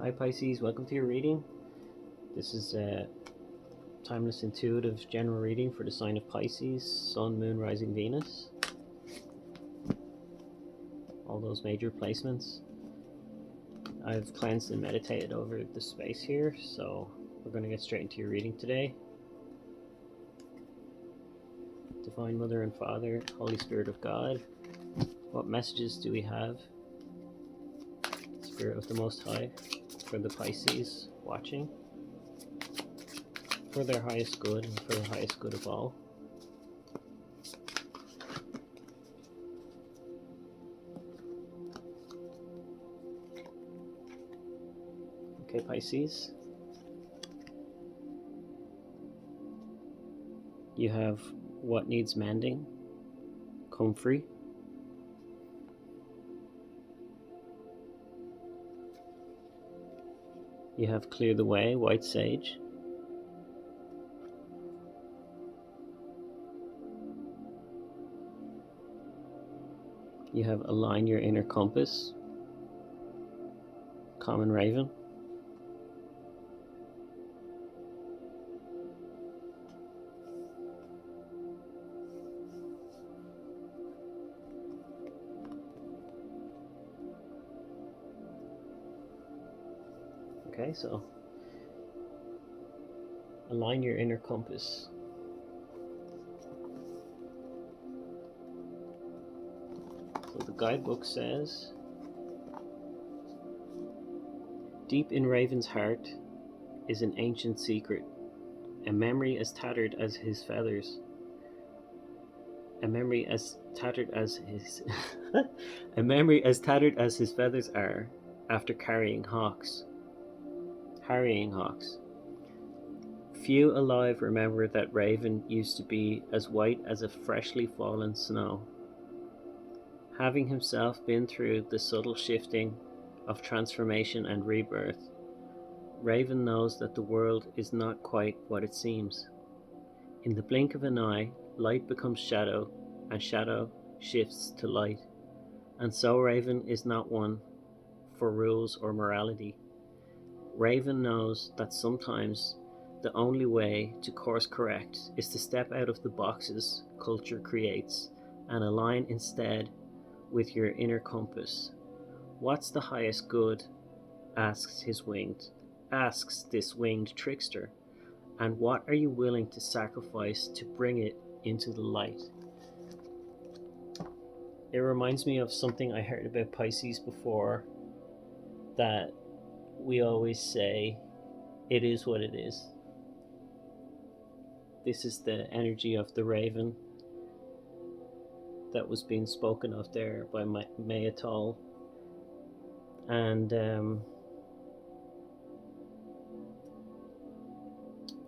Hi Pisces, welcome to your reading. This is a timeless intuitive general reading for the sign of Pisces, Sun, Moon, Rising, Venus. All those major placements. I've cleansed and meditated over the space here, so we're going to get straight into your reading today. Divine Mother and Father, Holy Spirit of God, what messages do we have? Spirit of the Most High, for the Pisces watching, for their highest good and for the highest good of all. Okay, Pisces, you have what needs mending, comfrey. You have clear the way, white sage. You have align your inner compass, common raven. Okay, so align your inner compass. So the guidebook says, deep in Raven's heart is an ancient secret, a memory as tattered as his feathers. A memory as tattered as his a memory as tattered as his feathers are after harrying hawks. Few alive remember that Raven used to be as white as a freshly fallen snow. Having himself been through the subtle shifting of transformation and rebirth, Raven knows that the world is not quite what it seems. In the blink of an eye, light becomes shadow, and shadow shifts to light. And so Raven is not one for rules or morality. Raven knows that sometimes the only way to course correct is to step out of the boxes culture creates and align instead with your inner compass. What's the highest good? asks this winged trickster. And what are you willing to sacrifice to bring it into the light? It reminds me of something I heard about Pisces before, that we always say, it is what it is. This is the energy of the raven that was being spoken of there by Mayatol. And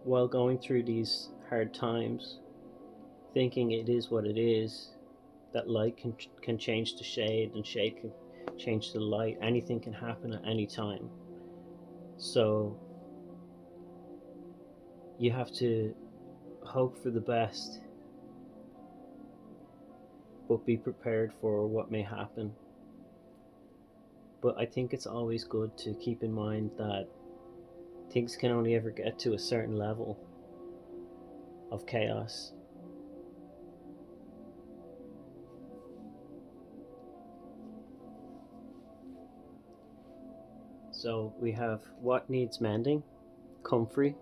while going through these hard times, thinking it is what it is, that light can change to shade and shade can change to light. Anything can happen at any time. So you have to hope for the best, but be prepared for what may happen. But I think it's always good to keep in mind that things can only ever get to a certain level of chaos. So we have what needs mending, comfrey.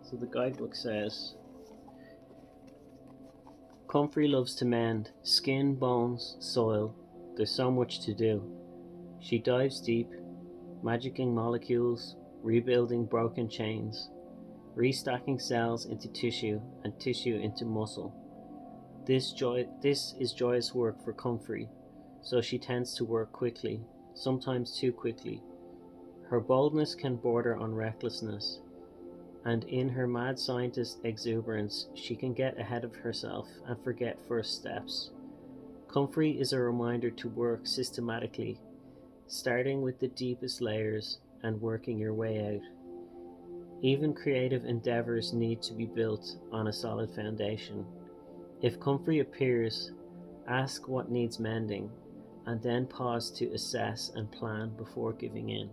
So the guidebook says, comfrey loves to mend skin, bones, soil. There's so much to do. She dives deep, magicking molecules, rebuilding broken chains, restacking cells into tissue and tissue into muscle. This is joyous work for Comfrey, so she tends to work quickly, sometimes too quickly. Her boldness can border on recklessness, and in her mad scientist exuberance, she can get ahead of herself and forget first steps. Comfrey is a reminder to work systematically, starting with the deepest layers and working your way out. Even creative endeavors need to be built on a solid foundation. If comfort appears, ask what needs mending, and then pause to assess and plan before giving in.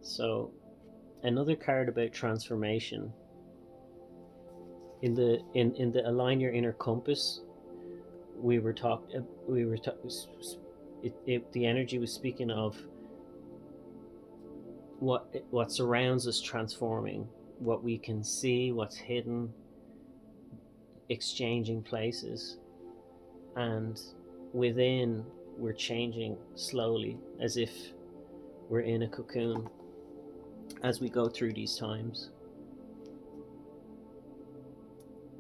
So, another card about transformation. In the align your inner compass, the energy was speaking of what surrounds us transforming, what we can see, what's hidden, exchanging places, and within we're changing slowly, as if we're in a cocoon as we go through these times.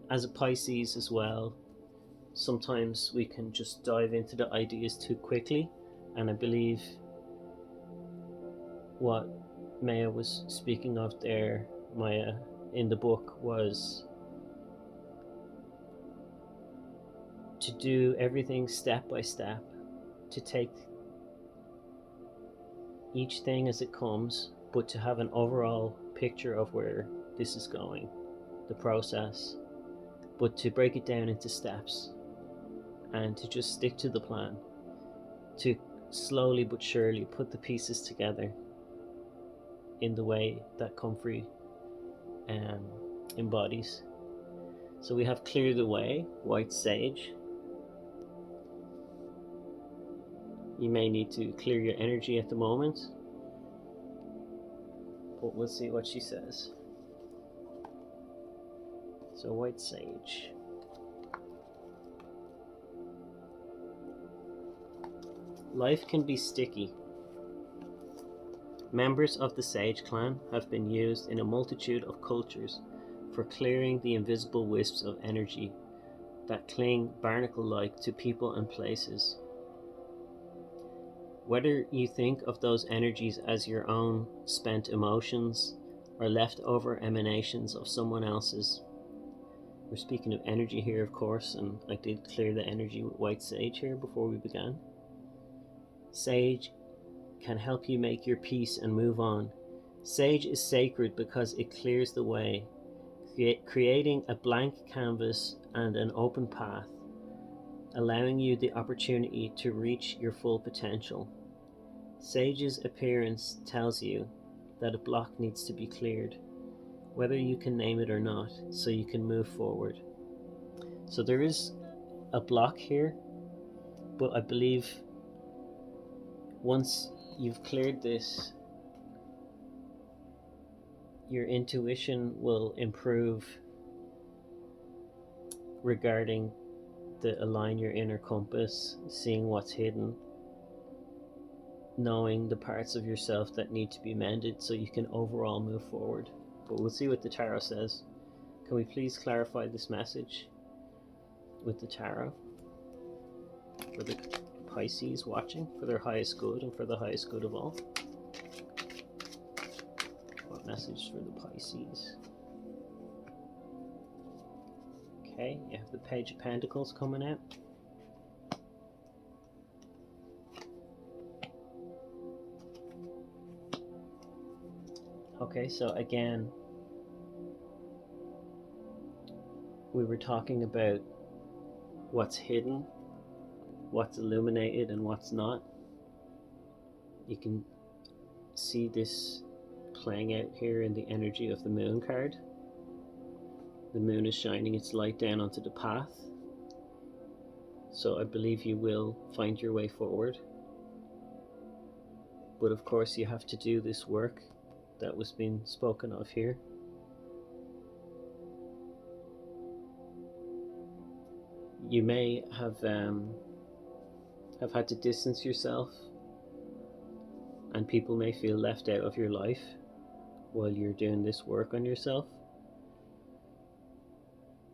As a Pisces as well, sometimes we can just dive into the ideas too quickly, and I believe what Maya was speaking of there, Maya, in the book, was to do everything step by step, to take each thing as it comes, but to have an overall picture of where this is going, the process, but to break it down into steps and to just stick to the plan, to slowly but surely put the pieces together in the way that Comfrey embodies. So we have Clear the Way, White Sage. You may need to clear your energy at the moment, but we'll see what she says. So White Sage. Life can be sticky. Members of the Sage clan have been used in a multitude of cultures for clearing the invisible wisps of energy that cling barnacle-like to people and places. Whether you think of those energies as your own spent emotions or leftover emanations of someone else's. We're speaking of energy here, of course, and I did clear the energy with White Sage here before we began. Sage can help you make your peace and move on. Sage is sacred because it clears the way, creating a blank canvas and an open path, allowing you the opportunity to reach your full potential. Sage's appearance tells you that a block needs to be cleared, whether you can name it or not, so you can move forward. So there is a block here, but I believe once you've cleared this, your intuition will improve regarding the align your inner compass, seeing what's hidden, knowing the parts of yourself that need to be mended so you can overall move forward. But we'll see what the tarot says. Can we please clarify this message with the tarot for the Pisces watching, for their highest good and for the highest good of all? What message for the Pisces? Okay, you have the Page of Pentacles coming out. Okay, so again, we were talking about what's hidden, what's illuminated, and what's not. You can see this playing out here in the energy of the Moon card. The moon is shining its light down onto the path. So I believe you will find your way forward. But of course you have to do this work that was being spoken of here. You may have had to distance yourself, and people may feel left out of your life while you're doing this work on yourself.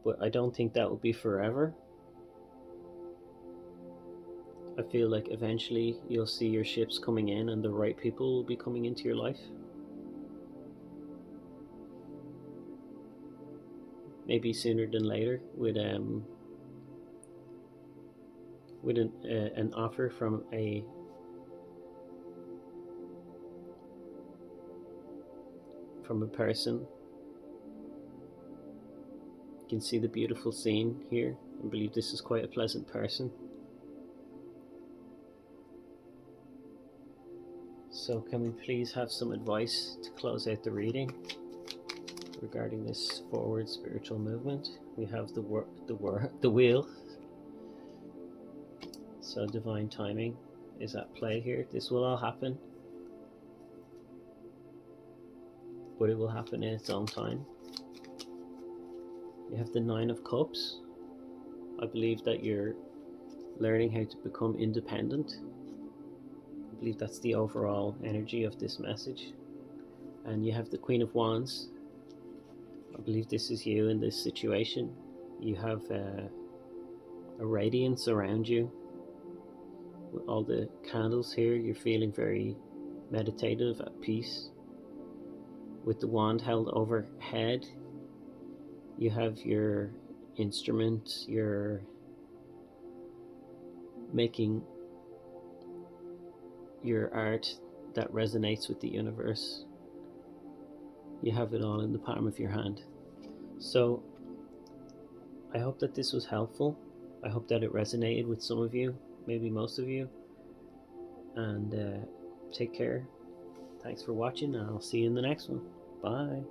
But I don't think that will be forever. I feel like eventually you'll see your ships coming in and the right people will be coming into your life. Maybe sooner than later with an offer from from a person. You can see the beautiful scene here. I believe this is quite a pleasant person. So can we please have some advice to close out the reading regarding this forward spiritual movement? We have the wheel. So divine timing is at play here. This will all happen, but it will happen in its own time. You have the Nine of Cups. I believe that you're learning how to become independent. I believe that's the overall energy of this message. And you have the Queen of Wands. I believe this is you in this situation. You have a radiance around you. With all the candles here, you're feeling very meditative, at peace. With the wand held overhead, you have your instrument, you're making your art that resonates with the universe. You have it all in the palm of your hand. So I hope that this was helpful. I hope that it resonated with some of you, maybe most of you. And take care. Thanks for watching, and I'll see you in the next one. Bye.